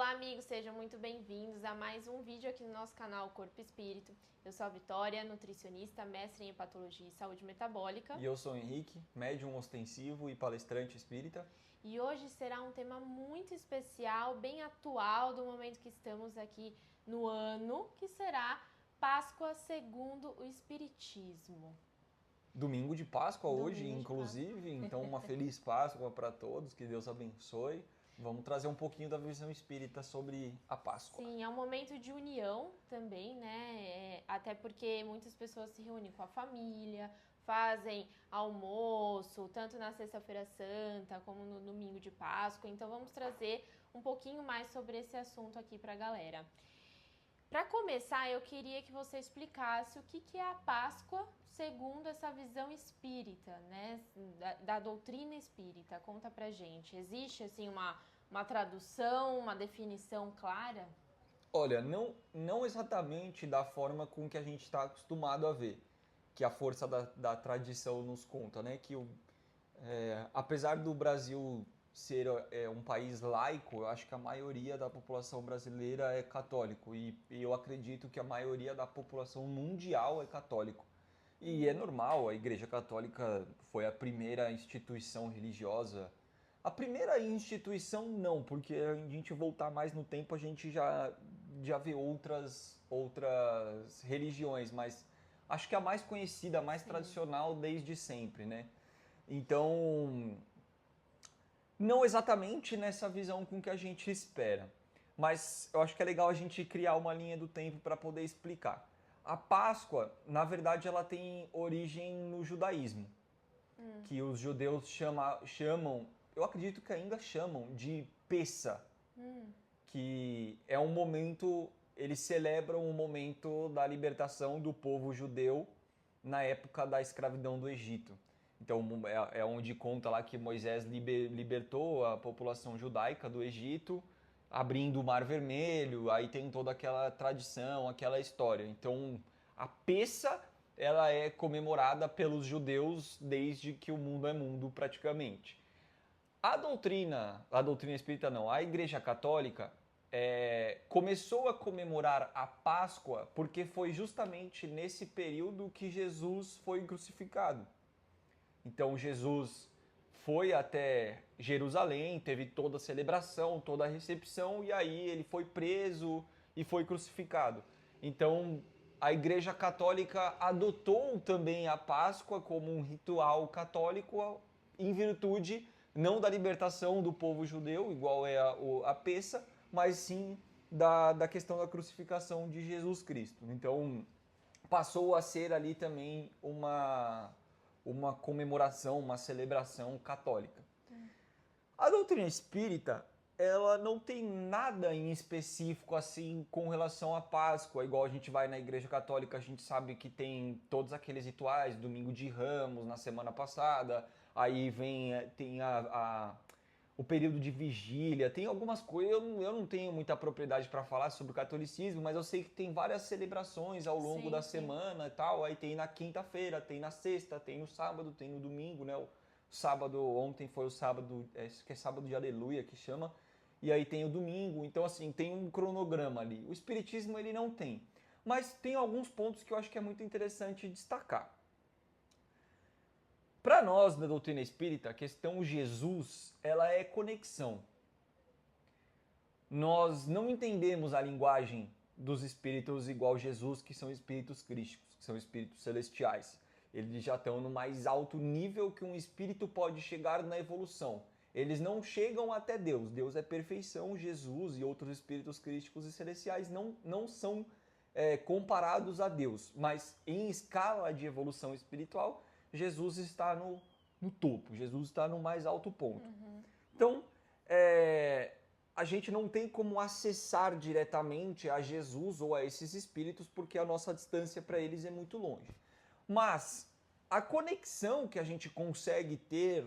Olá, amigos, sejam muito bem-vindos a mais um vídeo aqui no nosso canal Corpo e Espírito. Eu sou a Vitória, nutricionista, mestre em hepatologia e saúde metabólica. E eu sou o Henrique, médium ostensivo e palestrante espírita. E hoje será um tema muito especial, bem atual do momento que estamos aqui no ano, que será Páscoa segundo o Espiritismo. Domingo de Páscoa hoje, Domingo de inclusive, então uma feliz Páscoa para todos, que Deus abençoe. Vamos trazer um pouquinho da visão espírita sobre a Páscoa. Sim, é um momento de união também, né? Até porque muitas pessoas se reúnem com a família, fazem almoço, tanto na Sexta-feira Santa como no Domingo de Páscoa. Então vamos trazer um pouquinho mais sobre esse assunto aqui para a galera. Para começar, eu queria que você explicasse o que é a Páscoa segundo essa visão espírita, né? Da doutrina espírita. Conta pra gente. Existe, assim, uma tradução, uma definição clara? Olha, não exatamente da forma com que a gente está acostumado a ver, que a força da tradição nos conta, né? Apesar do Brasil ser um país laico, eu acho que a maioria da população brasileira é católico e eu acredito que a maioria da população mundial é católico. E é normal, a Igreja Católica foi a primeira instituição religiosa. A primeira instituição não, porque a gente voltar mais no tempo a gente já vê outras religiões, mas acho que a mais conhecida, a mais tradicional desde sempre, né? Então, não exatamente nessa visão com que a gente espera, mas eu acho que é legal a gente criar uma linha do tempo para poder explicar. A Páscoa, na verdade, ela tem origem no judaísmo, que os judeus chamam, eu acredito que ainda chamam, de Pessa, que é um momento, eles celebram o momento da libertação do povo judeu na época da escravidão do Egito. Então é onde conta lá que Moisés libertou a população judaica do Egito, abrindo o Mar Vermelho, aí tem toda aquela tradição, aquela história. Então a Pessa, ela é comemorada pelos judeus desde que o mundo é mundo praticamente. A doutrina espírita não, a Igreja Católica começou a comemorar a Páscoa porque foi justamente nesse período que Jesus foi crucificado. Então Jesus foi até Jerusalém, teve toda a celebração, toda a recepção, e aí ele foi preso e foi crucificado. Então a Igreja Católica adotou também a Páscoa como um ritual católico em virtude não da libertação do povo judeu, igual é a Pessa, mas sim da questão da crucificação de Jesus Cristo. Então passou a ser ali também uma comemoração, uma celebração católica. A doutrina espírita, ela não tem nada em específico assim com relação à Páscoa, igual a gente vai na Igreja Católica, a gente sabe que tem todos aqueles rituais, Domingo de Ramos na semana passada, aí tem o período de vigília, tem algumas coisas, eu não tenho muita propriedade para falar sobre o catolicismo, mas eu sei que tem várias celebrações ao longo da semana e tal, aí tem na quinta-feira, tem na sexta, tem no sábado, tem no domingo, né? O sábado, ontem foi o sábado, que é sábado de aleluia que chama, e aí tem o domingo, então assim, tem um cronograma ali. O espiritismo ele não tem, mas tem alguns pontos que eu acho que é muito interessante destacar. Para nós, da doutrina espírita, a questão Jesus, ela é conexão. Nós não entendemos a linguagem dos espíritos igual Jesus, que são espíritos crísticos, que são espíritos celestiais. Eles já estão no mais alto nível que um espírito pode chegar na evolução. Eles não chegam até Deus. Deus é perfeição, Jesus e outros espíritos crísticos e celestiais não são comparados a Deus. Mas em escala de evolução espiritual, Jesus está no topo, Jesus está no mais alto ponto. Então, a gente não tem como acessar diretamente a Jesus ou a esses espíritos porque a nossa distância para eles é muito longe. Mas a conexão que a gente consegue ter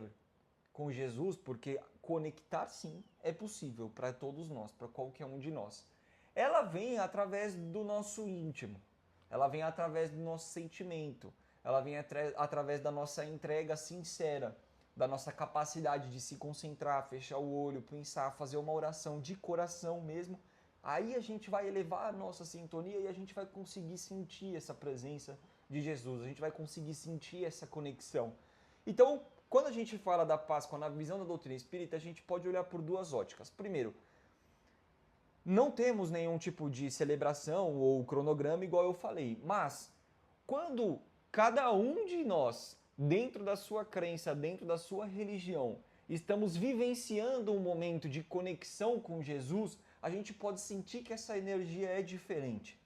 com Jesus, porque conectar sim é possível para todos nós, para qualquer um de nós, ela vem através do nosso íntimo, ela vem através do nosso sentimento, ela vem através da nossa entrega sincera. da nossa capacidade de se concentrar, fechar o olho, pensar, fazer uma oração de coração mesmo, aí a gente vai elevar a nossa sintonia e a gente vai conseguir sentir essa presença de Jesus, a gente vai conseguir sentir essa conexão. Então, quando a gente fala da Páscoa na visão da doutrina espírita, a gente pode olhar por duas óticas. Primeiro, não temos nenhum tipo de celebração ou cronograma igual eu falei, mas quando cada um de nós, dentro da sua crença, dentro da sua religião, estamos vivenciando um momento de conexão com Jesus, a gente pode sentir que essa energia é diferente.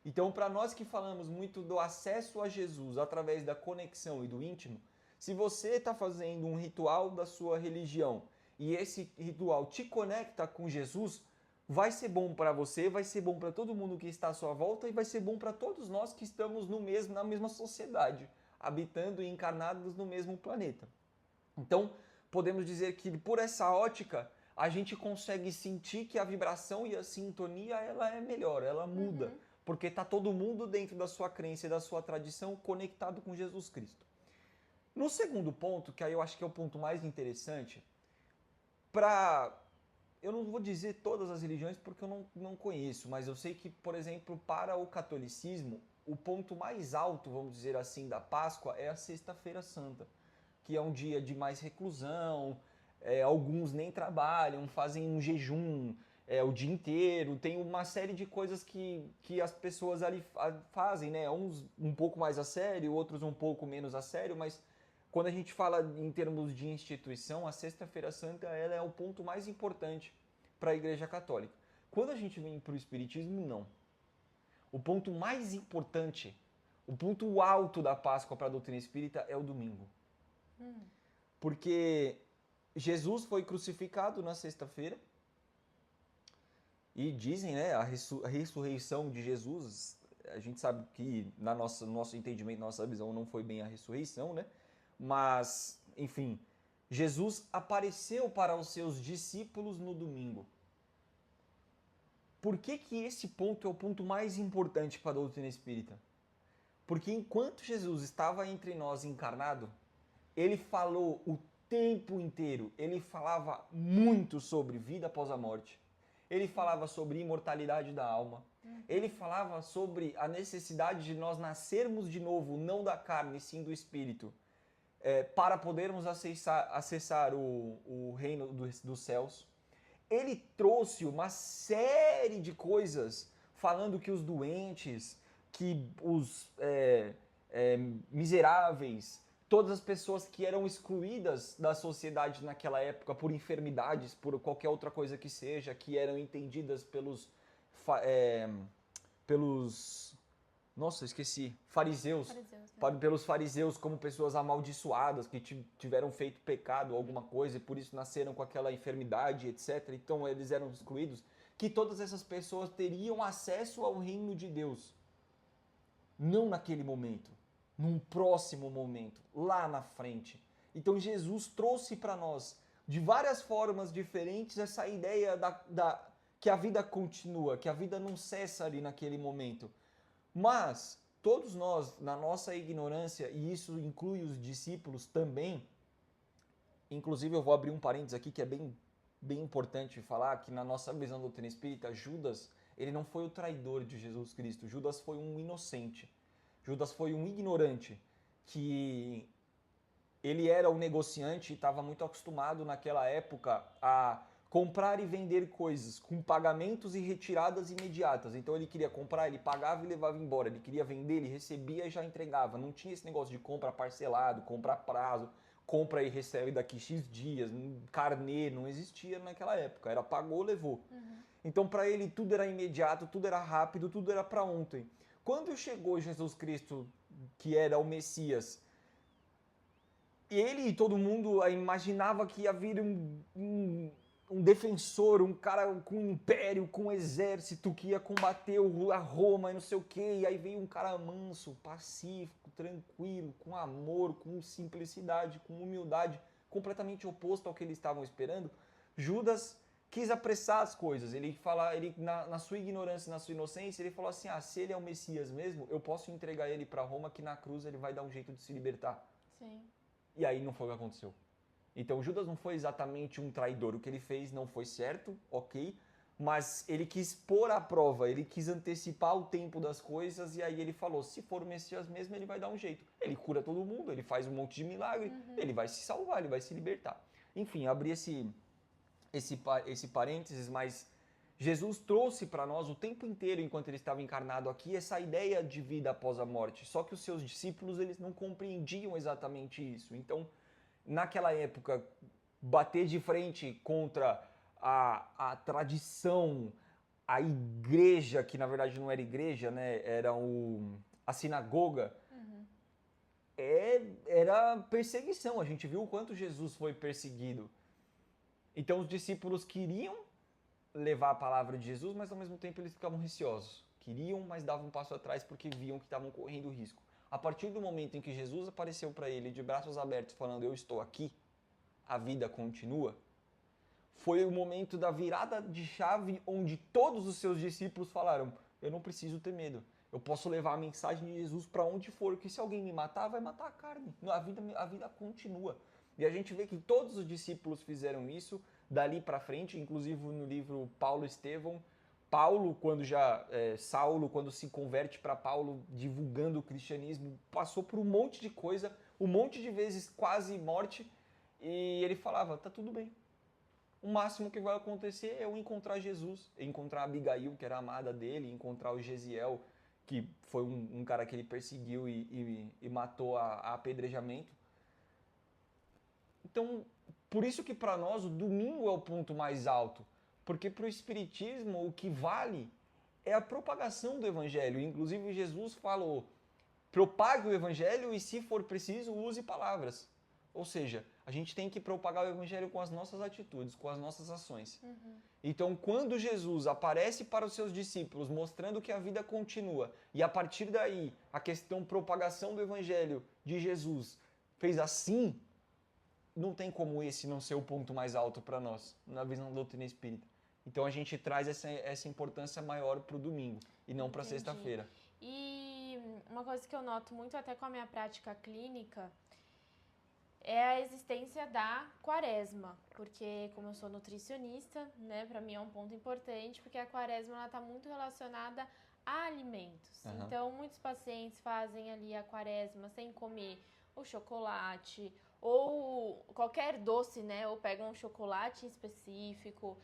Então, para nós que falamos muito do acesso a Jesus através da conexão e do íntimo, se você está fazendo um ritual da sua religião e esse ritual te conecta com Jesus, vai ser bom para você, vai ser bom para todo mundo que está à sua volta e vai ser bom para todos nós que estamos na mesma sociedade, habitando e encarnados no mesmo planeta. Então, podemos dizer que por essa ótica, a gente consegue sentir que a vibração e a sintonia ela é melhor, ela muda, porque está todo mundo dentro da sua crença e da sua tradição conectado com Jesus Cristo. No segundo ponto, que aí eu acho que é o ponto mais interessante, eu não vou dizer todas as religiões porque eu não conheço, mas eu sei que, por exemplo, para o catolicismo, o ponto mais alto, vamos dizer assim, da Páscoa é a Sexta-feira Santa, que é um dia de mais reclusão, alguns nem trabalham, fazem um jejum o dia inteiro, tem uma série de coisas que as pessoas ali fazem, né? Uns um pouco mais a sério, outros um pouco menos a sério, mas quando a gente fala em termos de instituição, a Sexta-feira Santa ela é o ponto mais importante para a Igreja Católica. Quando a gente vem para o Espiritismo, não. O ponto mais importante, o ponto alto da Páscoa para a doutrina espírita é o domingo. Porque Jesus foi crucificado na sexta-feira e dizem, né, a ressurreição de Jesus, a gente sabe que no nosso entendimento, nossa visão não foi bem a ressurreição, né? Mas, enfim, Jesus apareceu para os seus discípulos no domingo. Por que esse ponto é o ponto mais importante para a doutrina espírita? Porque enquanto Jesus estava entre nós encarnado, ele falou o tempo inteiro, ele falava muito sobre vida após a morte, ele falava sobre imortalidade da alma, ele falava sobre a necessidade de nós nascermos de novo, não da carne, sim do espírito, para podermos acessar o reino dos céus. Ele trouxe uma série de coisas falando que os doentes, que os miseráveis, todas as pessoas que eram excluídas da sociedade naquela época por enfermidades, por qualquer outra coisa que seja, que eram entendidas nossa, esqueci. Fariseus, né? Pelos fariseus como pessoas amaldiçoadas que tiveram feito pecado ou alguma coisa e por isso nasceram com aquela enfermidade, etc. Então eles eram excluídos. Que todas essas pessoas teriam acesso ao reino de Deus. Não naquele momento, num próximo momento, lá na frente. Então Jesus trouxe para nós, de várias formas diferentes, essa ideia que a vida continua, que a vida não cessa ali naquele momento. Mas todos nós, na nossa ignorância, e isso inclui os discípulos também, inclusive eu vou abrir um parênteses aqui que é bem importante falar, que na nossa visão da doutrina espírita, Judas, ele não foi o traidor de Jesus Cristo, Judas foi um inocente, Judas foi um ignorante, que ele era um negociante e estava muito acostumado naquela época a comprar e vender coisas com pagamentos e retiradas imediatas. Então ele queria comprar, ele pagava e levava embora. Ele queria vender, ele recebia e já entregava. Não tinha esse negócio de compra parcelado, compra a prazo, compra e recebe daqui X dias, carnê, não existia naquela época. Era pagou, levou. Então para ele tudo era imediato, tudo era rápido, tudo era para ontem. Quando chegou Jesus Cristo, que era o Messias, ele e todo mundo imaginava que ia vir um defensor, um cara com um império, com um exército que ia combater a Roma e não sei o quê. E aí veio um cara manso, pacífico, tranquilo, com amor, com simplicidade, com humildade, completamente oposto ao que eles estavam esperando. Judas quis apressar as coisas. Ele na sua ignorância, na sua inocência, ele falou assim, se ele é o Messias mesmo, eu posso entregar ele para Roma que na cruz ele vai dar um jeito de se libertar. Sim. E aí não foi o que aconteceu. Então Judas não foi exatamente um traidor. O que ele fez não foi certo, ok, mas ele quis pôr à prova, ele quis antecipar o tempo das coisas e aí ele falou, se for o Messias mesmo, ele vai dar um jeito. Ele cura todo mundo, ele faz um monte de milagre, ele vai se salvar, ele vai se libertar. Enfim, abri esse parênteses, mas Jesus trouxe para nós o tempo inteiro, enquanto ele estava encarnado aqui, essa ideia de vida após a morte. Só que os seus discípulos, eles não compreendiam exatamente isso. Então, naquela época, bater de frente contra a tradição, a igreja, que na verdade não era igreja, né? Era a sinagoga, era perseguição. A gente viu o quanto Jesus foi perseguido. Então os discípulos queriam levar a palavra de Jesus, mas ao mesmo tempo eles ficavam receosos. Queriam, mas davam um passo atrás porque viam que estavam correndo risco. A partir do momento em que Jesus apareceu para ele de braços abertos falando, eu estou aqui, a vida continua, foi o momento da virada de chave onde todos os seus discípulos falaram, eu não preciso ter medo, eu posso levar a mensagem de Jesus para onde for, que se alguém me matar, vai matar a carne, a vida continua. E a gente vê que todos os discípulos fizeram isso dali para frente, inclusive no livro Paulo e Estevão. Paulo, Saulo, quando se converte para Paulo, divulgando o cristianismo, passou por um monte de coisa, um monte de vezes quase morte, e ele falava, tá tudo bem. O máximo que vai acontecer é eu encontrar Jesus, encontrar Abigail, que era a amada dele, encontrar o Gesiel, que foi um cara que ele perseguiu e matou a apedrejamento. Então, por isso que para nós o domingo é o ponto mais alto, porque para o Espiritismo o que vale é a propagação do Evangelho. Inclusive Jesus falou, propague o Evangelho e se for preciso use palavras. Ou seja, a gente tem que propagar o Evangelho com as nossas atitudes, com as nossas ações. Então, quando Jesus aparece para os seus discípulos mostrando que a vida continua e a partir daí a questão propagação do Evangelho de Jesus fez assim, não tem como esse não ser o ponto mais alto para nós, na visão da doutrina espírita. Então a gente traz essa importância maior para o domingo e não para sexta-feira. E uma coisa que eu noto muito até com a minha prática clínica é a existência da quaresma, porque como eu sou nutricionista, né, para mim é um ponto importante, porque a quaresma ela está muito relacionada a alimentos. Então muitos pacientes fazem ali a quaresma sem comer o chocolate ou qualquer doce, né? Ou pegam um chocolate específico,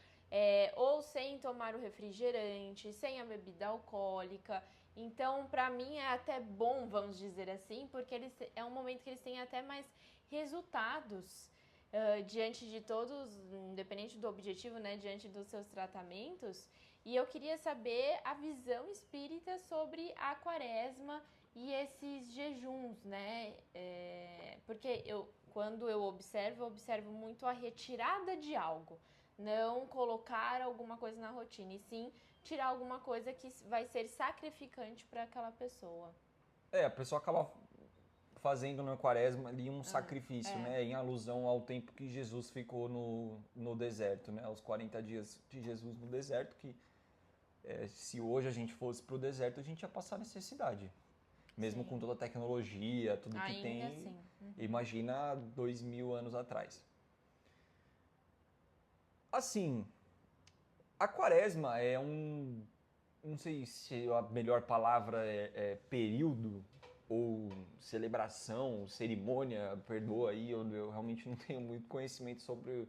ou sem tomar o refrigerante, sem a bebida alcoólica. Então, para mim é até bom, vamos dizer assim, porque é um momento que eles têm até mais resultados diante de todos, independente do objetivo, né? Diante dos seus tratamentos. E eu queria saber a visão espírita sobre a quaresma e esses jejuns, né? Porque quando eu observo muito a retirada de algo. Não colocar alguma coisa na rotina, e sim tirar alguma coisa que vai ser sacrificante para aquela pessoa. A pessoa acaba fazendo na quaresma ali um sacrifício, né? Em alusão ao tempo que Jesus ficou no deserto, né? Aos 40 dias de Jesus no deserto, que se hoje a gente fosse pro deserto, a gente ia passar necessidade. Mesmo com toda a tecnologia, tudo que ainda tem, assim. Imagina 2000 anos atrás. Assim, a quaresma é não sei se a melhor palavra é período ou celebração, cerimônia, perdoa aí, eu realmente não tenho muito conhecimento sobre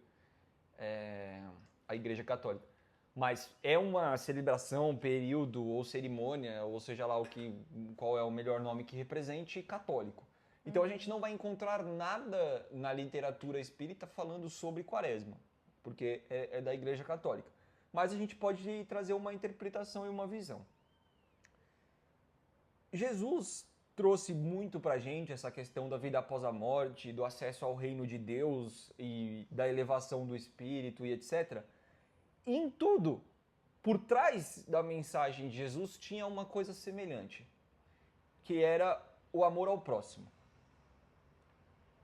a Igreja Católica. Mas é uma celebração, período ou cerimônia, ou seja lá qual é o melhor nome que represente, católico. Então a gente não vai encontrar nada na literatura espírita falando sobre quaresma, porque é da Igreja Católica. Mas a gente pode trazer uma interpretação e uma visão. Jesus trouxe muito pra gente essa questão da vida após a morte, do acesso ao reino de Deus e da elevação do espírito e etc. E em tudo, por trás da mensagem de Jesus tinha uma coisa semelhante, que era o amor ao próximo.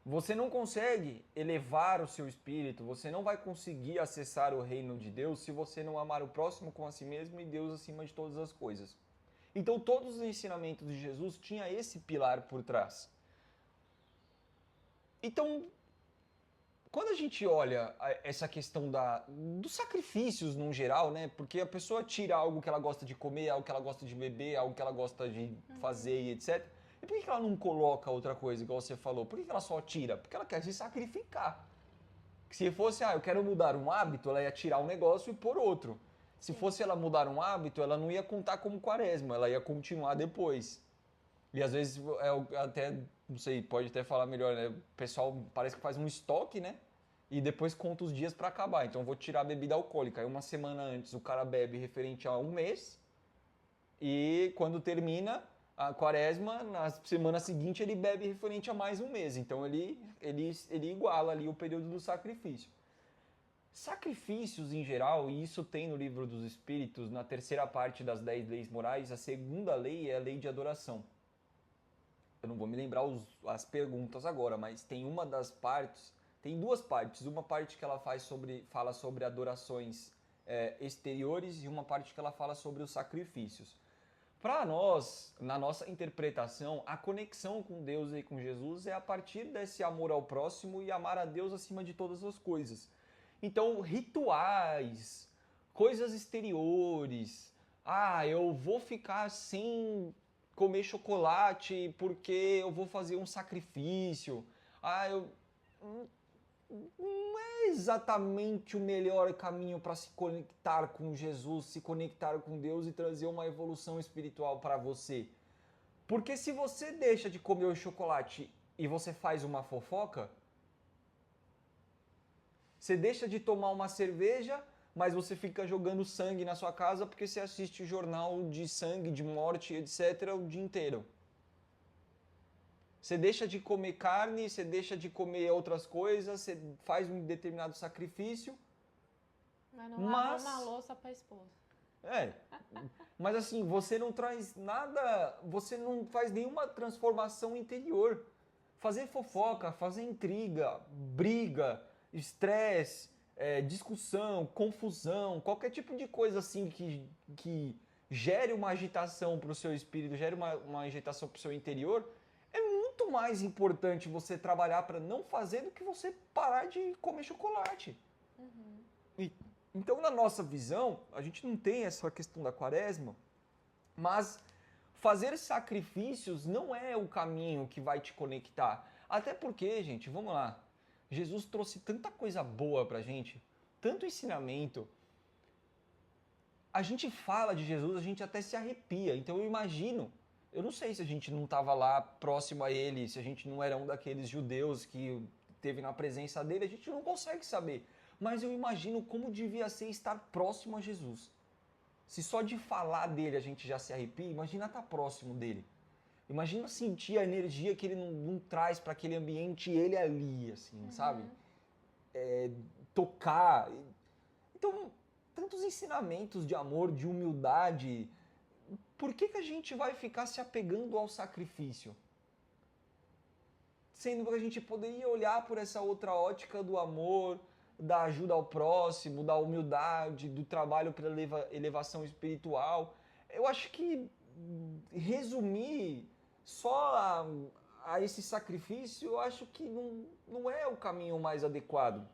Você não consegue elevar o seu espírito, você não vai conseguir acessar o reino de Deus se você não amar o próximo com a si mesmo e Deus acima de todas as coisas. Então todos os ensinamentos de Jesus tinham esse pilar por trás. Então, quando a gente olha essa questão dos sacrifícios no geral, né? Porque a pessoa tira algo que ela gosta de comer, algo que ela gosta de beber, algo que ela gosta de fazer e etc. E por que ela não coloca outra coisa, igual você falou? Por que ela só tira? Porque ela quer se sacrificar. Se fosse, eu quero mudar um hábito, ela ia tirar um negócio e pôr outro. Se fosse ela mudar um hábito, ela não ia contar como quaresma, ela ia continuar depois. E às vezes, até, não sei, pode até falar melhor, né? O pessoal parece que faz um estoque, né? E depois conta os dias para acabar. Então eu vou tirar a bebida alcoólica. Aí uma semana antes o cara bebe referente a um mês. E quando termina a quaresma, na semana seguinte ele bebe referente a mais um mês. Então ele iguala ali o período do sacrifício. Sacrifícios em geral, e isso tem no Livro dos Espíritos, na terceira parte das 10 leis morais, a segunda lei é a lei de adoração. Eu não vou me lembrar as perguntas agora, mas tem uma das partes, tem duas partes. Uma parte que ela fala sobre adorações exteriores e uma parte que ela fala sobre os sacrifícios. Para nós, na nossa interpretação, a conexão com Deus e com Jesus é a partir desse amor ao próximo e amar a Deus acima de todas as coisas. Então, rituais, coisas exteriores. Eu vou ficar sem comer chocolate porque eu vou fazer um sacrifício. Não é exatamente o melhor caminho para se conectar com Jesus, se conectar com Deus e trazer uma evolução espiritual para você. Porque se você deixa de comer o chocolate e você faz uma fofoca, você deixa de tomar uma cerveja, mas você fica jogando sangue na sua casa porque você assiste jornal de sangue, de morte, etc. o dia inteiro. Você deixa de comer carne, você deixa de comer outras coisas, você faz um determinado sacrifício. Mas não lava uma louça para a esposa. Mas assim, você não traz nada, você não faz nenhuma transformação interior. Fazer fofoca, fazer intriga, briga, estresse, discussão, confusão, qualquer tipo de coisa assim que gere uma agitação para o seu espírito, gere uma agitação para o seu interior, é muito mais importante você trabalhar para não fazer do que você parar de comer chocolate. Então, na nossa visão, a gente não tem essa questão da quaresma, mas fazer sacrifícios não é o caminho que vai te conectar. Até porque, gente, vamos lá, Jesus trouxe tanta coisa boa pra gente, tanto ensinamento. A gente fala de Jesus, a gente até se arrepia. Então eu imagino, eu não sei se a gente não estava lá próximo a ele, se a gente não era um daqueles judeus que teve na presença dele, a gente não consegue saber. Mas eu imagino como devia ser estar próximo a Jesus. Se só de falar dele a gente já se arrepia, imagina estar próximo dele. Imagina sentir a energia que ele não traz para aquele ambiente e ele ali, assim, sabe? Tocar. Então, tantos ensinamentos de amor, de humildade. Por que a gente vai ficar se apegando ao sacrifício? Sendo que a gente poderia olhar por essa outra ótica do amor, da ajuda ao próximo, da humildade, do trabalho pela elevação espiritual. Eu acho que resumir só a esse sacrifício, eu acho que não é o caminho mais adequado.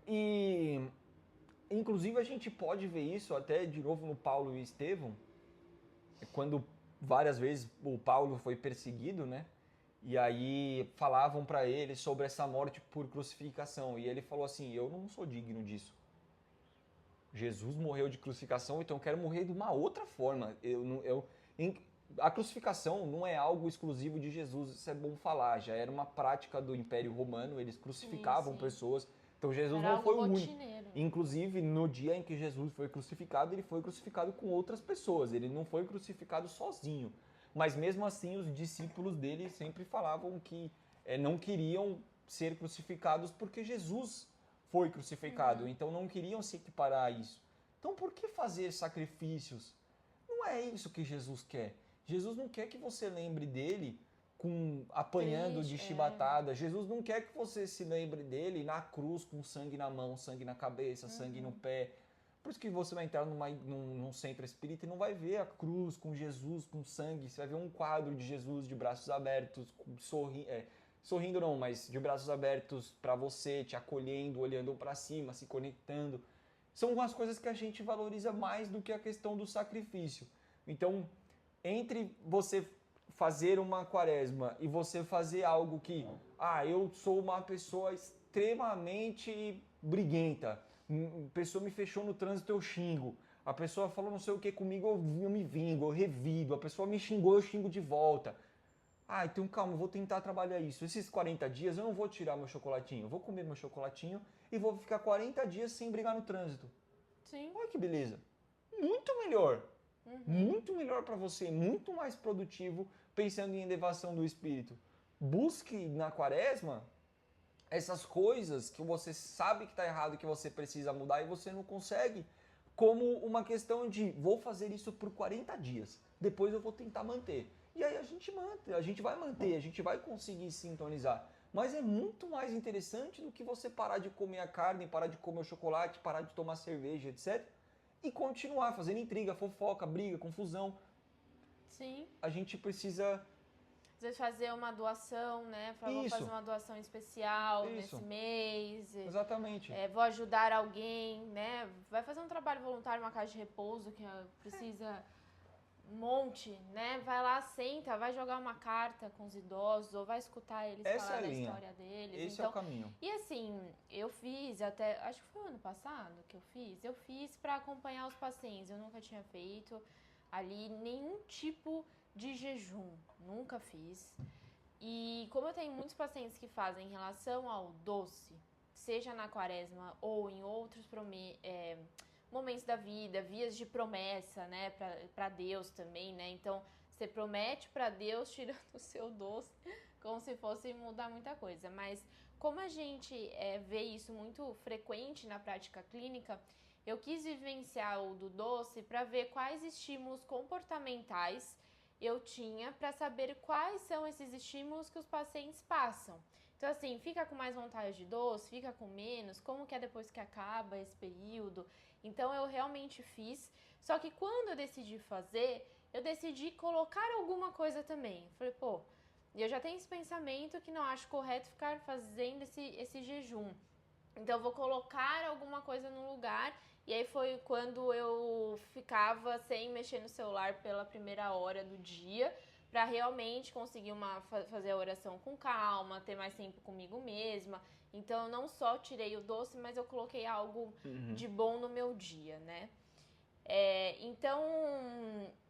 E, inclusive, a gente pode ver isso até de novo no Paulo e Estevão, quando várias vezes o Paulo foi perseguido, né? E aí falavam para ele sobre essa morte por crucificação. E ele falou assim, eu não sou digno disso. Jesus morreu de crucificação, então eu quero morrer de uma outra forma. A crucificação não é algo exclusivo de Jesus, isso é bom falar. Já era uma prática do Império Romano, eles crucificavam pessoas. Então Jesus não foi o único. Inclusive, no dia em que Jesus foi crucificado, ele foi crucificado com outras pessoas. Ele não foi crucificado sozinho. Mas mesmo assim, os discípulos dele sempre falavam que não queriam ser crucificados porque Jesus foi crucificado. Então não queriam se equiparar a isso. Então por que fazer sacrifícios? Não é isso que Jesus quer. Jesus não quer que você lembre dele apanhando de chibatada. Jesus não quer que você se lembre dele na cruz com sangue na mão, sangue na cabeça, sangue no pé. Por isso que você vai entrar num centro espírita e não vai ver a cruz com Jesus, com sangue. Você vai ver um quadro de Jesus de braços abertos, sorrindo não, mas de braços abertos para você, te acolhendo, olhando para cima, se conectando. São umas coisas que a gente valoriza mais do que a questão do sacrifício. Então, entre você fazer uma quaresma e você fazer algo que, eu sou uma pessoa extremamente briguenta, a pessoa me fechou no trânsito, eu xingo, a pessoa falou não sei o que comigo, eu me vingo, eu revido, a pessoa me xingou, eu xingo de volta. Então calma, eu vou tentar trabalhar isso. Esses 40 dias eu não vou tirar meu chocolatinho, eu vou comer meu chocolatinho e vou ficar 40 dias sem brigar no trânsito. Sim. Olha que beleza. Muito melhor. Muito melhor para você, muito mais produtivo pensando em elevação do espírito. Busque na quaresma essas coisas que você sabe que está errado, que você precisa mudar e você não consegue, como uma questão de vou fazer isso por 40 dias, depois eu vou tentar manter. E aí a gente vai manter, a gente vai conseguir sintonizar. Mas é muito mais interessante do que você parar de comer a carne, parar de comer o chocolate, parar de tomar cerveja, etc. E continuar fazendo intriga, fofoca, briga, confusão. Sim. A gente precisa... Às vezes fazer uma doação, né? Vou fazer uma doação especial nesse mês. Exatamente. Vou ajudar alguém, né? Vai fazer um trabalho voluntário, uma casa de repouso que precisa um monte, né? Vai lá, senta, vai jogar uma carta com os idosos ou vai escutar eles falar da história deles. Esse é o caminho. E assim, eu fiz até, acho que foi o ano passado que eu fiz para acompanhar os pacientes. Eu nunca tinha feito ali nenhum tipo de jejum, nunca fiz. E como eu tenho muitos pacientes que fazem em relação ao doce, seja na quaresma ou em outros momentos da vida, vias de promessa, né, para Deus também, né? Então, você promete para Deus tirando o seu doce, como se fosse mudar muita coisa. Mas como a gente vê isso muito frequente na prática clínica, eu quis vivenciar o do doce para ver quais estímulos comportamentais eu tinha para saber quais são esses estímulos que os pacientes passam. Então, assim, fica com mais vontade de doce, fica com menos, como que é depois que acaba esse período. Então, eu realmente fiz. Só que quando eu decidi fazer, eu decidi colocar alguma coisa também. Falei, eu já tenho esse pensamento que não acho correto ficar fazendo esse jejum. Então, eu vou colocar alguma coisa no lugar. E aí foi quando eu ficava sem mexer no celular pela primeira hora do dia, para realmente conseguir fazer a oração com calma, ter mais tempo comigo mesma. Então, eu não só tirei o doce, mas eu coloquei algo de bom no meu dia, né? Então,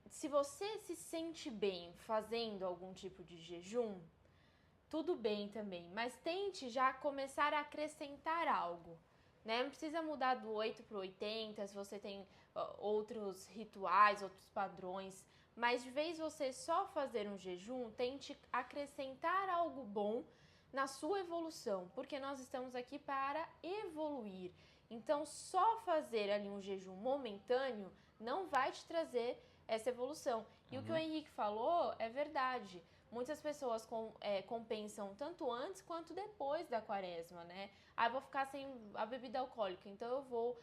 se você se sente bem fazendo algum tipo de jejum, tudo bem também, mas tente já começar a acrescentar algo. Né? Não precisa mudar do 8 para o 80, se você tem outros rituais, outros padrões, mas de vez você só fazer um jejum, tente acrescentar algo bom na sua evolução, porque nós estamos aqui para evoluir. Então, só fazer ali um jejum momentâneo não vai te trazer essa evolução. E o que o Henrique falou é verdade. Muitas pessoas compensam tanto antes quanto depois da quaresma, né? Eu vou ficar sem a bebida alcoólica, então eu vou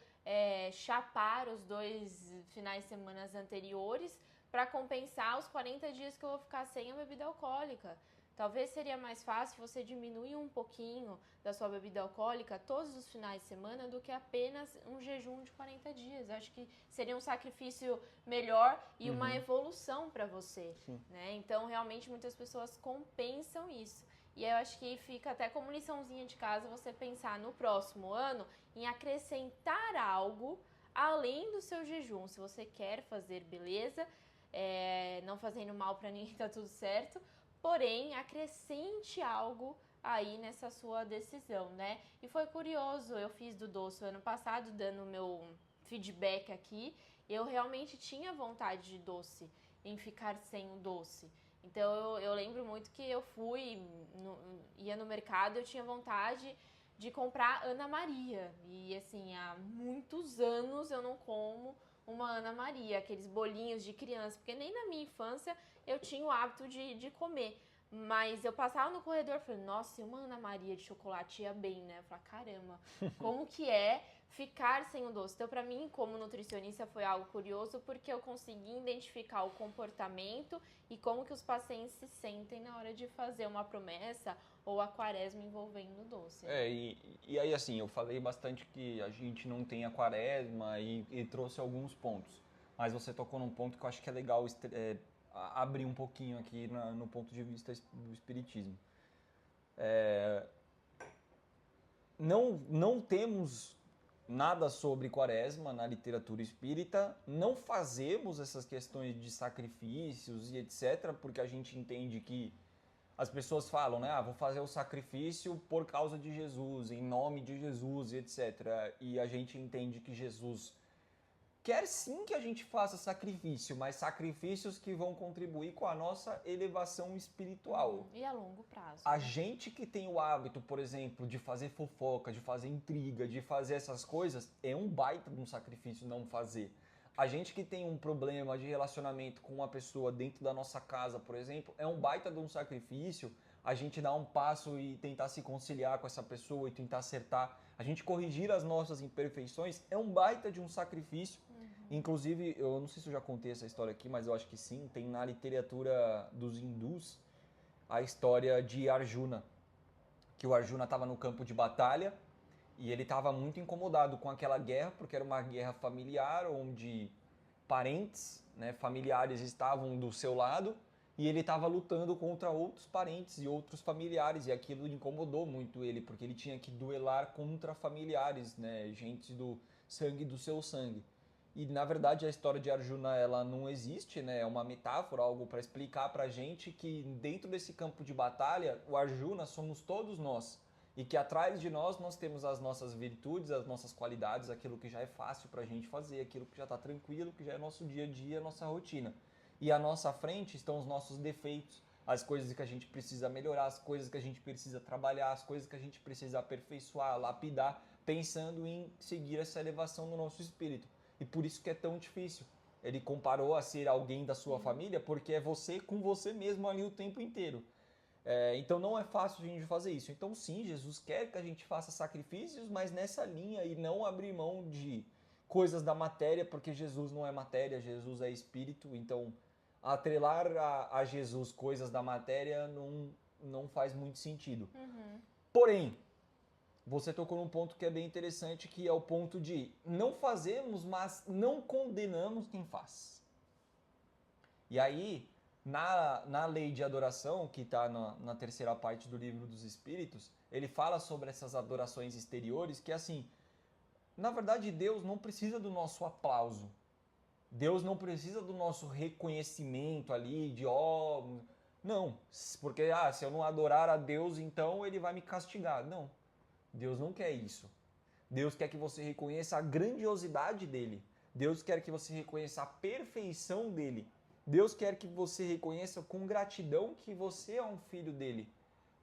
chapar os 2 finais de semana anteriores para compensar os 40 dias que eu vou ficar sem a bebida alcoólica. Talvez seria mais fácil você diminuir um pouquinho da sua bebida alcoólica todos os finais de semana do que apenas um jejum de 40 dias. Acho que seria um sacrifício melhor e uma evolução para você, né? Então, realmente, muitas pessoas compensam isso. E eu acho que fica até como liçãozinha de casa você pensar no próximo ano em acrescentar algo além do seu jejum. Se você quer fazer, beleza, não fazendo mal para ninguém, tá tudo certo. Porém, acrescente algo aí nessa sua decisão, né? E foi curioso, eu fiz do doce ano passado, dando o meu feedback aqui. Eu realmente tinha vontade de doce, em ficar sem o doce. Então, eu lembro muito que eu ia no mercado, eu tinha vontade de comprar Ana Maria. E, assim, há muitos anos eu não como uma Ana Maria, aqueles bolinhos de criança, porque nem na minha infância eu tinha o hábito de comer. Mas eu passava no corredor e falei, nossa, e uma Ana Maria de chocolate ia bem, né? Eu falei, caramba, como que é ficar sem o doce. Então, para mim, como nutricionista, foi algo curioso, porque eu consegui identificar o comportamento e como que os pacientes se sentem na hora de fazer uma promessa ou a quaresma envolvendo o doce. E aí assim, eu falei bastante que a gente não tem a quaresma e trouxe alguns pontos. Mas você tocou num ponto que eu acho que é legal abrir um pouquinho aqui no ponto de vista do espiritismo. Não temos nada sobre quaresma na literatura espírita, não fazemos essas questões de sacrifícios e etc, porque a gente entende que as pessoas falam, né, vou fazer o sacrifício por causa de Jesus, em nome de Jesus e etc. E a gente entende que Jesus quer sim que a gente faça sacrifício, mas sacrifícios que vão contribuir com a nossa elevação espiritual. E a longo prazo. A gente que tem o hábito, por exemplo, de fazer fofoca, de fazer intriga, de fazer essas coisas, é um baita de um sacrifício não fazer. A gente que tem um problema de relacionamento com uma pessoa dentro da nossa casa, por exemplo, é um baita de um sacrifício a gente dar um passo e tentar se conciliar com essa pessoa e tentar acertar. A gente corrigir as nossas imperfeições é um baita de um sacrifício. Inclusive, eu não sei se eu já contei essa história aqui, mas eu acho que sim, tem na literatura dos hindus a história de Arjuna, que o Arjuna estava no campo de batalha e ele estava muito incomodado com aquela guerra, porque era uma guerra familiar, onde parentes, né, familiares estavam do seu lado, e ele estava lutando contra outros parentes e outros familiares, e aquilo incomodou muito ele, porque ele tinha que duelar contra familiares, né, gente do sangue do seu sangue. E na verdade a história de Arjuna ela não existe, né? É uma metáfora, algo para explicar pra gente que dentro desse campo de batalha, o Arjuna somos todos nós. E que atrás de nós temos as nossas virtudes, as nossas qualidades, aquilo que já é fácil pra gente fazer, aquilo que já tá tranquilo, que já é nosso dia a dia, nossa rotina. E à nossa frente estão os nossos defeitos, as coisas que a gente precisa melhorar, as coisas que a gente precisa trabalhar, as coisas que a gente precisa aperfeiçoar, lapidar, pensando em seguir essa elevação no nosso espírito. E por isso que é tão difícil. Ele comparou a ser alguém da sua família porque é você com você mesmo ali o tempo inteiro. Então não é fácil a gente fazer isso. Então sim, Jesus quer que a gente faça sacrifícios, mas nessa linha e não abrir mão de coisas da matéria, porque Jesus não é matéria, Jesus é espírito. Então atrelar a Jesus coisas da matéria não faz muito sentido. Porém, você tocou num ponto que é bem interessante, que é o ponto de não fazemos, mas não condenamos quem faz. E aí, na lei de adoração, que está na terceira parte do Livro dos Espíritos, ele fala sobre essas adorações exteriores, que assim, na verdade Deus não precisa do nosso aplauso. Deus não precisa do nosso reconhecimento ali, de não, porque se eu não adorar a Deus, então ele vai me castigar. Não. Deus não quer isso. Deus quer que você reconheça a grandiosidade dele. Deus quer que você reconheça a perfeição dele. Deus quer que você reconheça com gratidão que você é um filho dele.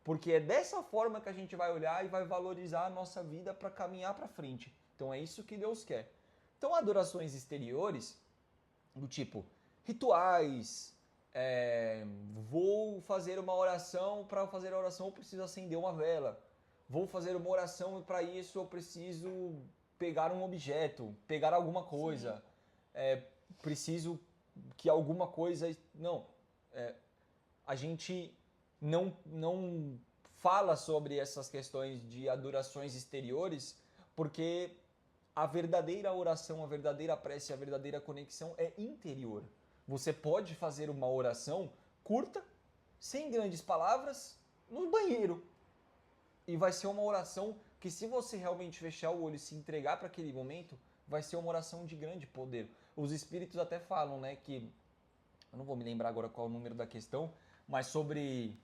Porque é dessa forma que a gente vai olhar e vai valorizar a nossa vida para caminhar para frente. Então é isso que Deus quer. Então adorações exteriores, do tipo rituais, vou fazer uma oração, para fazer a oração eu preciso acender uma vela. Vou fazer uma oração e para isso eu preciso pegar um objeto, pegar alguma coisa. Preciso que alguma coisa... Não, a gente não fala sobre essas questões de adorações exteriores porque a verdadeira oração, a verdadeira prece, a verdadeira conexão é interior. Você pode fazer uma oração curta, sem grandes palavras, no banheiro. E vai ser uma oração que, se você realmente fechar o olho e se entregar para aquele momento, vai ser uma oração de grande poder. Os espíritos até falam, né, que... Eu não vou me lembrar agora qual é o número da questão, mas sobre...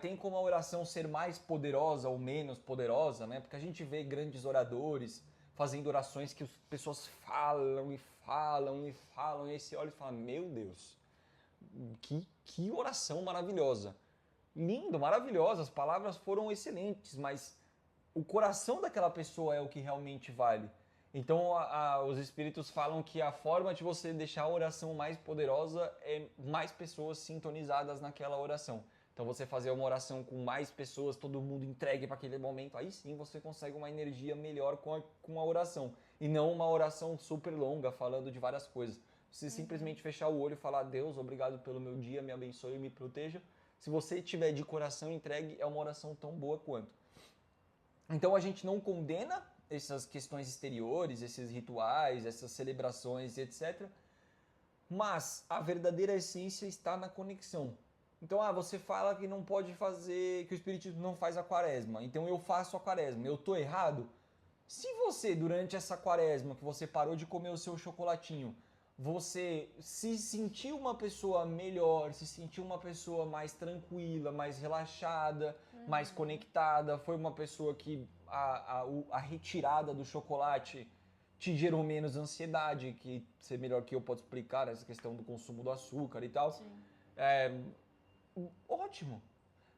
tem como a oração ser mais poderosa ou menos poderosa, né? Porque a gente vê grandes oradores fazendo orações que as pessoas falam e falam e falam, e aí você olha e fala, meu Deus, que oração maravilhosa. Lindo, maravilhosa, as palavras foram excelentes, mas o coração daquela pessoa é o que realmente vale. Então os espíritos falam que a forma de você deixar a oração mais poderosa é mais pessoas sintonizadas naquela oração. Então você fazer uma oração com mais pessoas, todo mundo entregue para aquele momento, aí sim você consegue uma energia melhor com a oração. E não uma oração super longa, falando de várias coisas. Você simplesmente fechar o olho e falar, Deus, obrigado pelo meu dia, me abençoe e me proteja. Se você tiver de coração entregue, é uma oração tão boa quanto. Então a gente não condena essas questões exteriores, esses rituais, essas celebrações, etc. Mas a verdadeira essência está na conexão. Então, você fala que não pode fazer, que o Espiritismo não faz a quaresma, então eu faço a quaresma, eu tô errado? Se você, durante essa quaresma, que você parou de comer o seu chocolatinho, você se sentiu uma pessoa melhor, se sentiu uma pessoa mais tranquila, mais relaxada, mais conectada, foi uma pessoa que a retirada do chocolate te gerou menos ansiedade, que você melhor que eu pode explicar essa questão do consumo do açúcar e tal. Sim. Ótimo.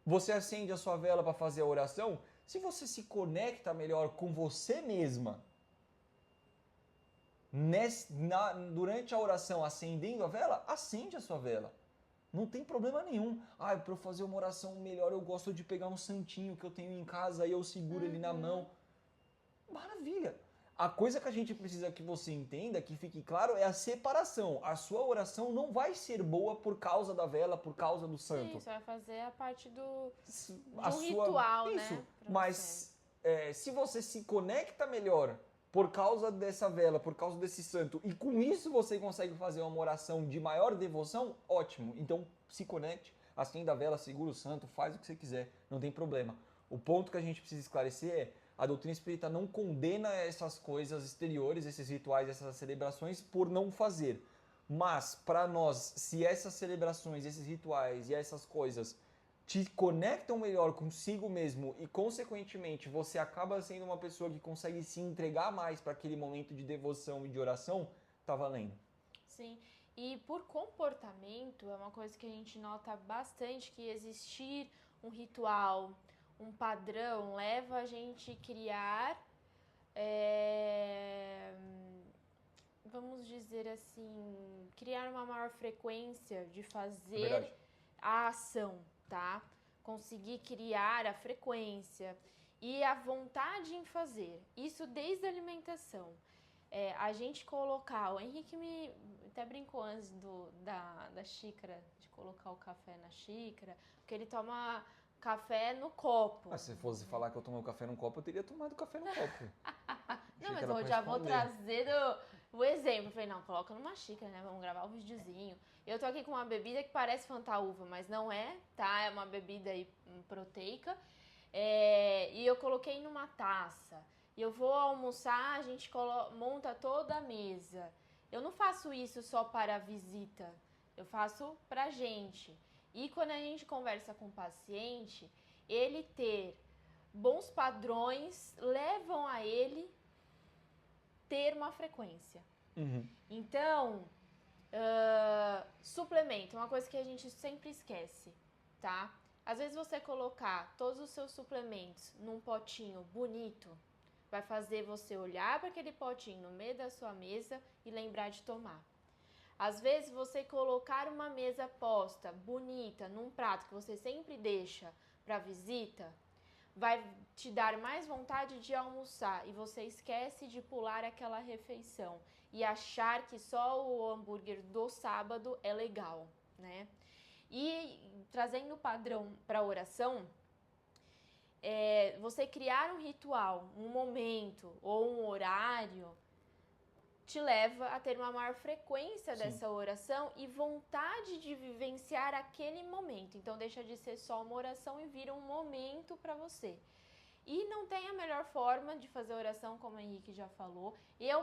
Você acende a sua vela para fazer a oração, se você se conecta melhor com você mesma, durante a oração acendendo a vela, acende a sua vela. Não tem problema nenhum. Para eu fazer uma oração melhor, eu gosto de pegar um santinho que eu tenho em casa e eu seguro ele na mão. Maravilha. A coisa que a gente precisa que você entenda, que fique claro, é a separação. A sua oração não vai ser boa por causa da vela, por causa do santo. Sim, você vai fazer a parte do ritual, isso, né? Mas se você se conecta melhor por causa dessa vela, por causa desse santo, e com isso você consegue fazer uma oração de maior devoção, ótimo. Então se conecte, acenda a vela, segura o santo, faz o que você quiser, não tem problema. O ponto que a gente precisa esclarecer é: a doutrina espírita não condena essas coisas exteriores, esses rituais, essas celebrações por não fazer. Mas, para nós, se essas celebrações, esses rituais e essas coisas te conectam melhor consigo mesmo e, consequentemente, você acaba sendo uma pessoa que consegue se entregar mais para aquele momento de devoção e de oração, tá valendo. Sim. E por comportamento, é uma coisa que a gente nota bastante, que existir um ritual, um padrão, leva a gente a criar, vamos dizer assim, criar uma maior frequência de fazer a ação, tá? Conseguir criar a frequência e a vontade em fazer. Isso desde a alimentação. A gente colocar, o Henrique até brincou antes da xícara, de colocar o café na xícara, porque ele toma café no copo. Se fosse falar que eu tomei o café no copo, eu teria tomado café no copo. Não, mas eu já vou trazer o exemplo. Eu falei, não, coloca numa xícara, né? Vamos gravar um videozinho. Eu tô aqui com uma bebida que parece Fantaúva, mas não é, tá? É uma bebida aí, proteica. E eu coloquei numa taça. E eu vou almoçar, a gente monta toda a mesa. Eu não faço isso só para a visita. Eu faço pra gente. E quando a gente conversa com o paciente, ele ter bons padrões levam a ele ter uma frequência. Então, suplemento, uma coisa que a gente sempre esquece, tá? Às vezes você colocar todos os seus suplementos num potinho bonito, vai fazer você olhar para aquele potinho no meio da sua mesa e lembrar de tomar. Às vezes você colocar uma mesa posta, bonita, num prato que você sempre deixa para visita, vai te dar mais vontade de almoçar e você esquece de pular aquela refeição e achar que só o hambúrguer do sábado é legal, né? E trazendo o padrão para a oração, você criar um ritual, um momento ou um horário te leva a ter uma maior frequência dessa oração e vontade de vivenciar aquele momento. Então deixa de ser só uma oração e vira um momento para você. E não tem a melhor forma de fazer oração, como o Henrique já falou. Eu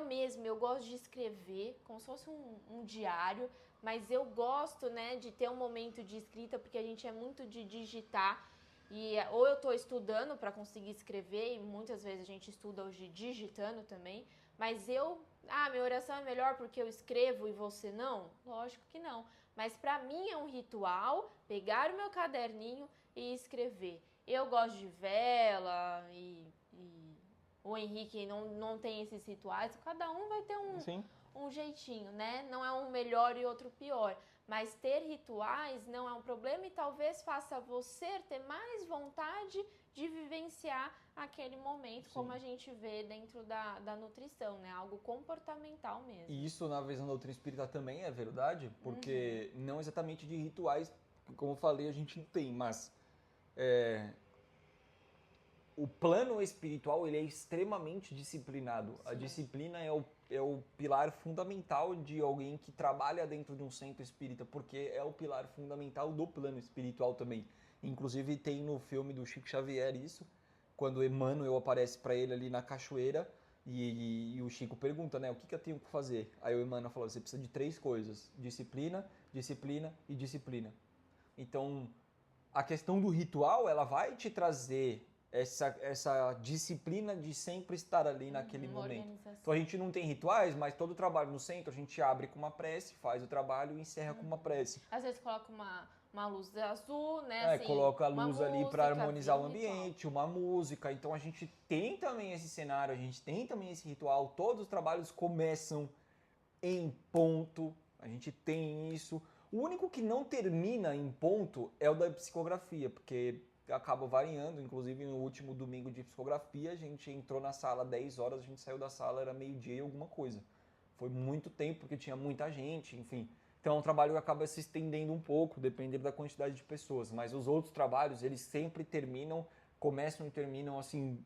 gosto de escrever, como se fosse um diário, mas eu gosto, né, de ter um momento de escrita, porque a gente é muito de digitar. Ou eu estou estudando para conseguir escrever, e muitas vezes a gente estuda hoje digitando também, mas minha oração é melhor porque eu escrevo e você não? Lógico que não. Mas para mim é um ritual pegar o meu caderninho e escrever. Eu gosto de vela e o Henrique não tem esses rituais. Cada um vai ter um jeitinho, né? Não é um melhor e outro pior. Mas ter rituais não é um problema e talvez faça você ter mais vontade de vivenciar aquele momento, Sim. como a gente vê dentro da nutrição, né? Algo comportamental mesmo. E isso na visão da doutrina espírita também é verdade, porque não exatamente de rituais, como eu falei, a gente não tem, mas o plano espiritual ele é extremamente disciplinado. Sim. A disciplina é o pilar fundamental de alguém que trabalha dentro de um centro espírita, porque é o pilar fundamental do plano espiritual também. Inclusive tem no filme do Chico Xavier isso, quando Emmanuel aparece para ele ali na cachoeira e o Chico pergunta, né, o que eu tenho que fazer? Aí o Emmanuel falou, você precisa de 3 coisas, disciplina, disciplina e disciplina. Então, a questão do ritual, ela vai te trazer essa disciplina de sempre estar ali naquele momento. Então a gente não tem rituais, mas todo o trabalho no centro a gente abre com uma prece, faz o trabalho e encerra com uma prece. Às vezes coloca uma luz azul, né? Assim, coloca a luz ali para harmonizar o ambiente, ritual. uma música. Então a gente tem também esse cenário, a gente tem também esse ritual. Todos os trabalhos começam em ponto, a gente tem isso. O único que não termina em ponto é o da psicografia, porque acaba variando. Inclusive no último domingo de psicografia a gente entrou na sala 10 horas, a gente saiu da sala, era meio-dia e alguma coisa. Foi muito tempo, porque tinha muita gente, enfim. Então é um trabalho que acaba se estendendo um pouco, dependendo da quantidade de pessoas. Mas os outros trabalhos, eles sempre terminam, começam e terminam assim,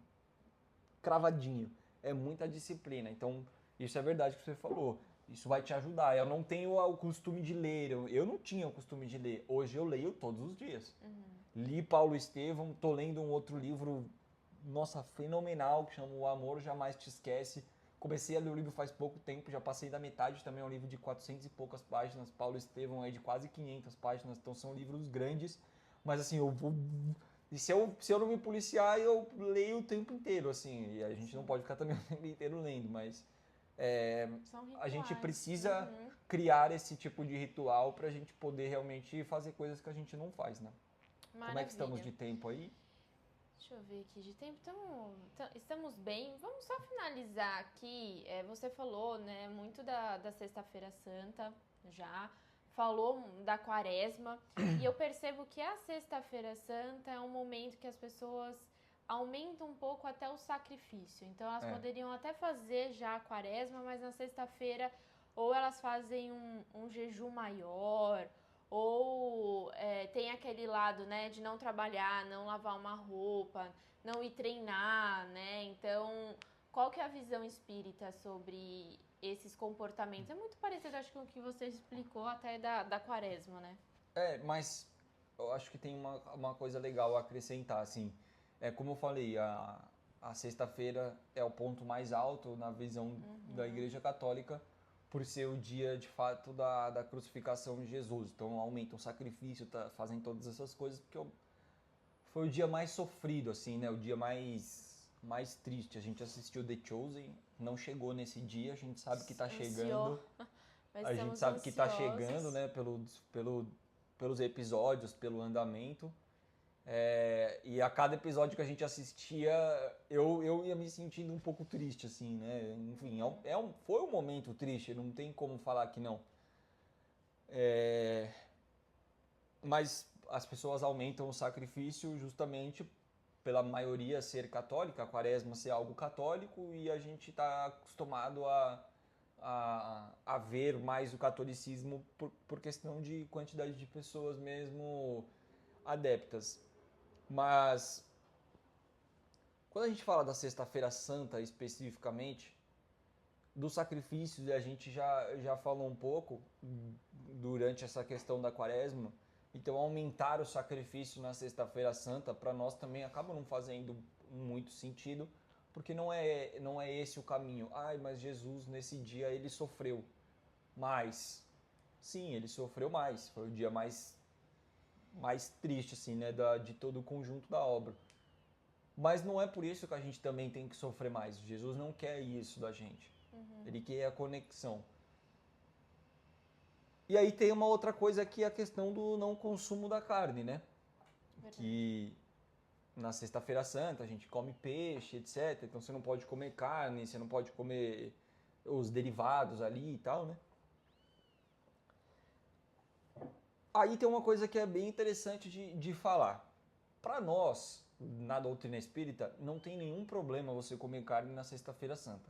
cravadinho. É muita disciplina. Então, isso é verdade que você falou. Isso vai te ajudar. Eu não tenho o costume de ler. Eu não tinha o costume de ler. Hoje eu leio todos os dias. Li Paulo Estevam, tô lendo um outro livro, nossa, fenomenal, que chama O Amor Jamais Te Esquece. Comecei a ler o livro faz pouco tempo, já passei da metade, também é um livro de 400 e poucas páginas. Paulo Estevam é de quase 500 páginas, então são livros grandes. Mas assim, eu vou... E se eu não me policiar, eu leio o tempo inteiro, assim. E a gente não pode ficar também o tempo inteiro lendo, mas... a gente precisa criar esse tipo de ritual para a gente poder realmente fazer coisas que a gente não faz, né? Maravilha. Como é que estamos de tempo aí? Deixa eu ver aqui de tempo. Estamos bem. Vamos só finalizar aqui. Você falou, né, muito da Sexta-feira Santa já. Falou da Quaresma. E eu percebo que a Sexta-feira Santa é um momento que as pessoas aumentam um pouco até o sacrifício. Então elas poderiam até fazer já a Quaresma, mas na sexta-feira ou elas fazem um jejum maior, ou tem aquele lado, né, de não trabalhar, não lavar uma roupa, não ir treinar, né? Então, qual que é a visão espírita sobre esses comportamentos? É muito parecido, acho, com o que você explicou até da Quaresma, né? Mas eu acho que tem uma coisa legal a acrescentar, assim. Como eu falei, a sexta-feira é o ponto mais alto na visão da Igreja Católica, por ser o dia, de fato, da crucificação de Jesus. Então, aumenta o sacrifício, fazem todas essas coisas, porque foi o dia mais sofrido, assim, né? O dia mais triste. A gente assistiu The Chosen, não chegou nesse dia, a gente sabe que está chegando. A gente sabe que está chegando, né? Pelos episódios, pelo andamento. E a cada episódio que a gente assistia, eu ia me sentindo um pouco triste, assim, né? Enfim, foi um momento triste, não tem como falar que não. Mas as pessoas aumentam o sacrifício justamente pela maioria ser católica, a Quaresma ser algo católico, e a gente está acostumado a ver mais o catolicismo por questão de quantidade de pessoas mesmo adeptas. Mas quando a gente fala da Sexta-feira Santa especificamente, dos sacrifícios, a gente já falou um pouco durante essa questão da Quaresma. Então, aumentar o sacrifício na Sexta-feira Santa, para nós também acaba não fazendo muito sentido, porque não é esse o caminho. Mas Jesus, nesse dia, ele sofreu mais. Sim, ele sofreu mais. Foi o dia mais triste, assim, né, de todo o conjunto da obra. Mas não é por isso que a gente também tem que sofrer mais. Jesus não quer isso da gente. Ele quer a conexão. E aí tem uma outra coisa que é a questão do não consumo da carne, né? Verdade. Que na Sexta-feira Santa a gente come peixe, etc. Então você não pode comer carne, você não pode comer os derivados ali e tal, né? Aí tem uma coisa que é bem interessante de falar. Para nós, na doutrina espírita, não tem nenhum problema você comer carne na Sexta-feira Santa.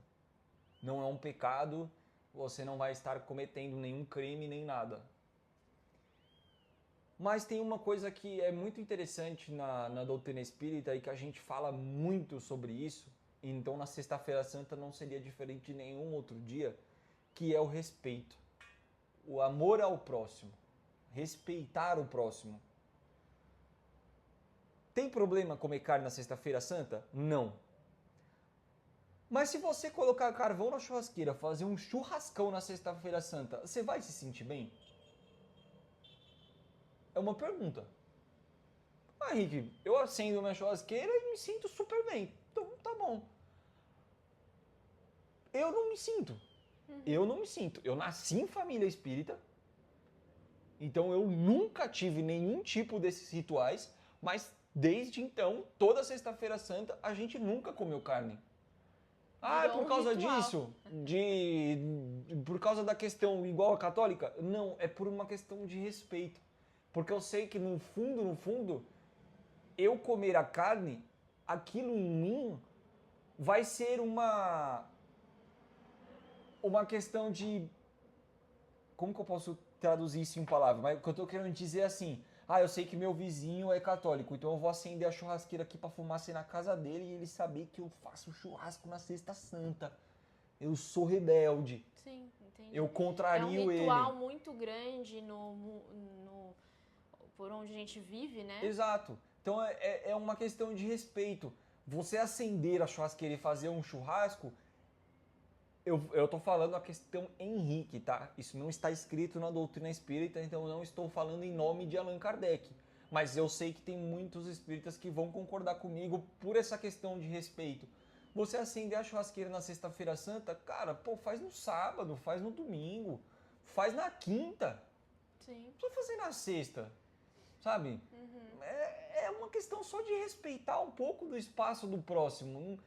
Não é um pecado, você não vai estar cometendo nenhum crime nem nada. Mas tem uma coisa que é muito interessante na doutrina espírita e que a gente fala muito sobre isso, então na Sexta-feira Santa não seria diferente de nenhum outro dia, que é o respeito. O amor ao próximo. Respeitar o próximo. Tem problema comer carne na Sexta-feira Santa? Não. Mas se você colocar carvão na churrasqueira, fazer um churrascão na Sexta-feira Santa, você vai se sentir bem? É uma pergunta. Ah, Henrique, eu acendo minha churrasqueira e me sinto super bem. Então tá bom. Eu não me sinto. Eu não me sinto. Eu nasci em família espírita. Então eu nunca tive nenhum tipo desses rituais, mas desde então, toda Sexta-feira Santa, a gente nunca comeu carne. Ah, é por causa disso? Por causa da questão igual a católica? Não, é por uma questão de respeito. Porque eu sei que no fundo, eu comer a carne, aquilo em mim vai ser uma questão de... Como que eu posso traduzir isso em palavras? Mas o que eu tô querendo dizer é assim... Ah, eu sei que meu vizinho é católico, então eu vou acender a churrasqueira aqui pra fumaça na casa dele e ele saber que eu faço churrasco na Sexta Santa. Eu sou rebelde. Sim, entendi. Eu contrario ele. É um ritual muito grande por onde a gente vive, né? Exato. Então é uma questão de respeito. Você acender a churrasqueira e fazer um churrasco, eu tô falando a questão Henrique, tá? Isso não está escrito na doutrina espírita, então eu não estou falando em nome de Allan Kardec. Mas eu sei que tem muitos espíritas que vão concordar comigo por essa questão de respeito. Você acender a churrasqueira na Sexta-feira Santa, cara, pô, faz no sábado, faz no domingo, faz na quinta. Sim. Não precisa fazer na sexta, sabe? Uhum. É uma questão só de respeitar um pouco do espaço do próximo.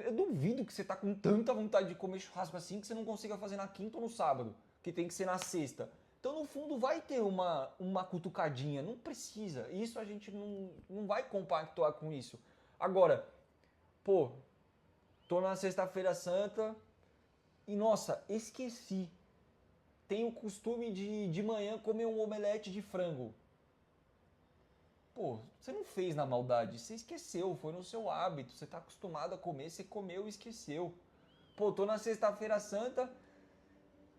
Eu duvido que você tá com tanta vontade de comer churrasco assim que você não consiga fazer na quinta ou no sábado, que tem que ser na sexta. Então, no fundo, vai ter uma cutucadinha, não precisa. Isso a gente não vai compactuar com isso. Agora, pô, tô na Sexta-feira Santa e, nossa, esqueci. Tenho o costume de manhã comer um omelete de frango. Pô, você não fez na maldade, você esqueceu, foi no seu hábito, você tá acostumado a comer, você comeu e esqueceu. Pô, tô na Sexta-feira Santa...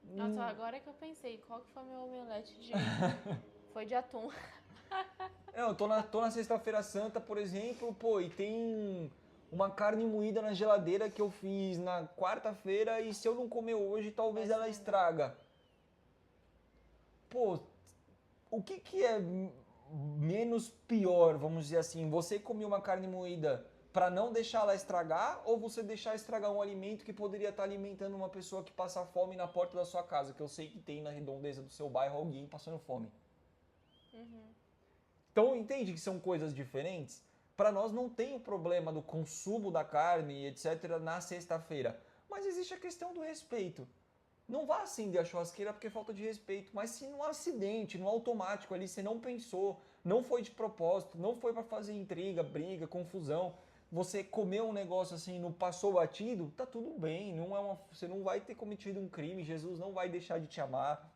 Nossa, agora que eu pensei, qual que foi meu omelete de... Foi de atum. Não, eu tô na Sexta-feira Santa, por exemplo, pô, e tem uma carne moída na geladeira que eu fiz na quarta-feira e se eu não comer hoje, talvez ela estraga. Pô, o que é menos pior, vamos dizer assim? Você comer uma carne moída para não deixar ela estragar ou você deixar estragar um alimento que poderia estar alimentando uma pessoa que passa fome na porta da sua casa, que eu sei que tem na redondeza do seu bairro alguém passando fome. Uhum. Então entende que são coisas diferentes? Para nós não tem o problema do consumo da carne, etc., na sexta-feira. Mas existe a questão do respeito. Não vá acender a churrasqueira porque é falta de respeito, mas se num acidente, no automático ali, você não pensou, não foi de propósito, não foi para fazer intriga, briga, confusão, você comeu um negócio assim, não passou batido, tá tudo bem, você não vai ter cometido um crime, Jesus não vai deixar de te amar,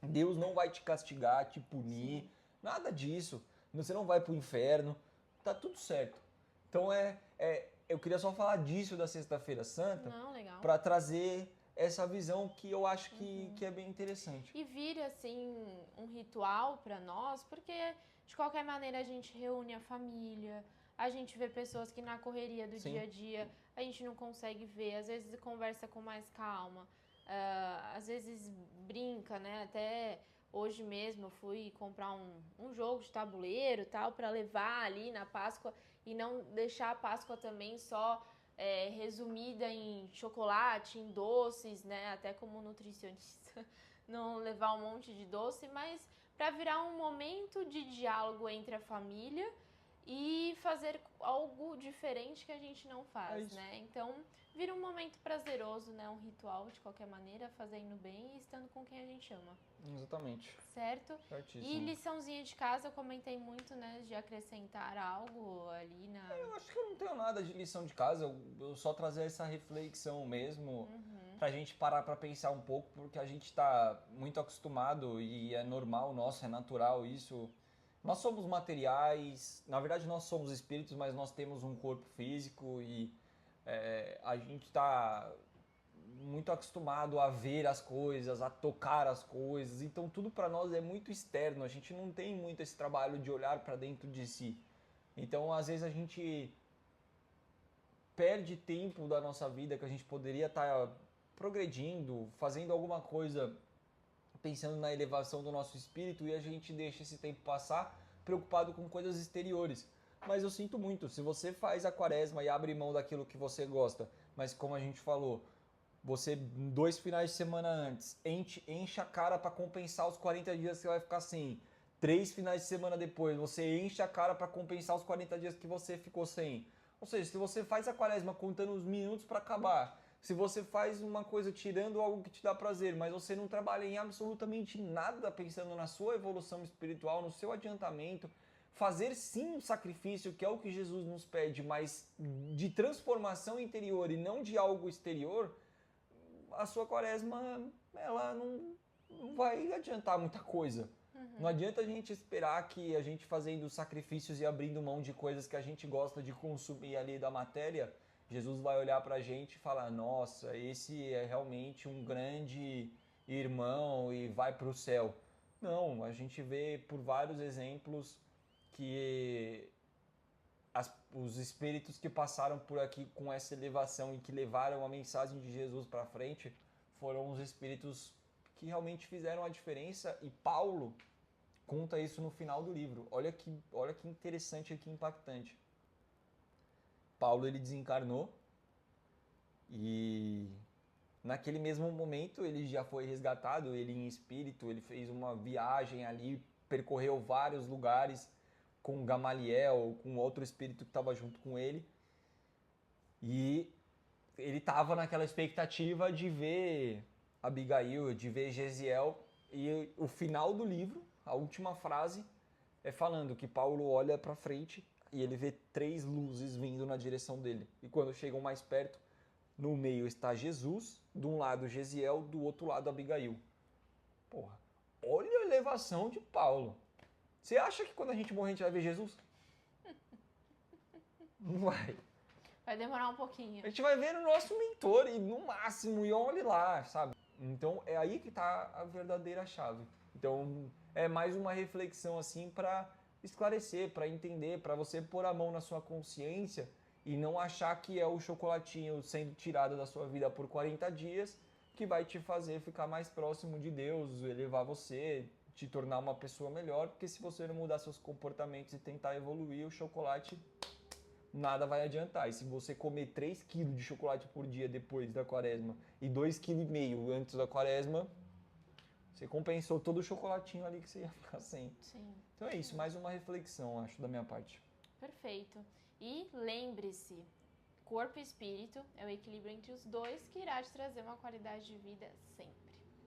Deus não vai te castigar, te punir, Sim. nada disso, você não vai pro inferno, tá tudo certo. Então eu queria só falar disso da Sexta-feira Santa, Não, legal. para trazer essa visão que eu acho que é bem interessante. E vira, assim, um ritual para nós, porque de qualquer maneira a gente reúne a família, a gente vê pessoas que na correria do Sim. dia a dia a gente não consegue ver, às vezes conversa com mais calma, às vezes brinca, né? Até hoje mesmo eu fui comprar um jogo de tabuleiro e tal, para levar ali na Páscoa e não deixar a Páscoa também só resumida em chocolate, em doces, né? Até como nutricionista, não levar um monte de doce, mas para virar um momento de diálogo entre a família e fazer algo diferente que a gente não faz, isso. né? Então, vira um momento prazeroso, né? Um ritual de qualquer maneira, fazendo bem e estando com quem a gente ama. Exatamente. Certo? Certíssimo. E liçãozinha de casa, eu comentei muito, né? De acrescentar algo ali na... Eu acho que eu não tenho nada de lição de casa, eu só trazer essa reflexão mesmo, pra gente parar pra pensar um pouco, porque a gente tá muito acostumado e é normal nosso, é natural isso. Nós somos materiais, na verdade nós somos espíritos, mas nós temos um corpo físico e a gente tá muito acostumado a ver as coisas, a tocar as coisas, então tudo pra nós é muito externo, a gente não tem muito esse trabalho de olhar pra dentro de si. Então, às vezes a gente perde tempo da nossa vida que a gente poderia estar progredindo, fazendo alguma coisa, pensando na elevação do nosso espírito e a gente deixa esse tempo passar preocupado com coisas exteriores. Mas eu sinto muito, se você faz a quaresma e abre mão daquilo que você gosta, mas como a gente falou, você 2 finais de semana antes enche a cara para compensar os 40 dias que você vai ficar sem. 3 finais de semana depois, você enche a cara para compensar os 40 dias que você ficou sem. Ou seja, se você faz a quaresma contando os minutos para acabar, se você faz uma coisa tirando algo que te dá prazer, mas você não trabalha em absolutamente nada pensando na sua evolução espiritual, no seu adiantamento, fazer sim um sacrifício, que é o que Jesus nos pede, mas de transformação interior e não de algo exterior, a sua quaresma ela não vai adiantar muita coisa. Não adianta a gente esperar que a gente fazendo sacrifícios e abrindo mão de coisas que a gente gosta de consumir ali da matéria, Jesus vai olhar pra gente e falar, nossa, esse é realmente um grande irmão e vai pro céu. Não, a gente vê por vários exemplos que os espíritos que passaram por aqui com essa elevação e que levaram a mensagem de Jesus para frente foram os espíritos que realmente fizeram a diferença e Paulo conta isso no final do livro. Olha que interessante e que impactante. Paulo ele desencarnou e naquele mesmo momento ele já foi resgatado, ele em espírito, ele fez uma viagem ali, percorreu vários lugares com Gamaliel, com outro espírito que estava junto com ele. E ele estava naquela expectativa de ver Abigail, de ver Gesiel. E o final do livro, a última frase, é falando que Paulo olha para frente e ele vê 3 luzes vindo na direção dele. E quando chegam mais perto, no meio está Jesus, de um lado Gesiel, do outro lado Abigail. Porra, olha a elevação de Paulo. Você acha que quando a gente morrer a gente vai ver Jesus? Não vai. Vai demorar um pouquinho. A gente vai ver o nosso mentor e no máximo, e olhe lá, sabe? Então é aí que tá a verdadeira chave. Então é mais uma reflexão assim para esclarecer, para entender, para você pôr a mão na sua consciência e não achar que é o chocolatinho sendo tirado da sua vida por 40 dias que vai te fazer ficar mais próximo de Deus, elevar você, te tornar uma pessoa melhor, porque se você não mudar seus comportamentos e tentar evoluir, o chocolate nada vai adiantar. E se você comer 3 kg de chocolate por dia depois da quaresma e 2,5 kg antes da quaresma, você compensou todo o chocolatinho ali que você ia ficar sem. Sim. Então é isso, mais uma reflexão, acho, da minha parte. Perfeito. E lembre-se, corpo e espírito é o equilíbrio entre os dois que irá te trazer uma qualidade de vida sempre.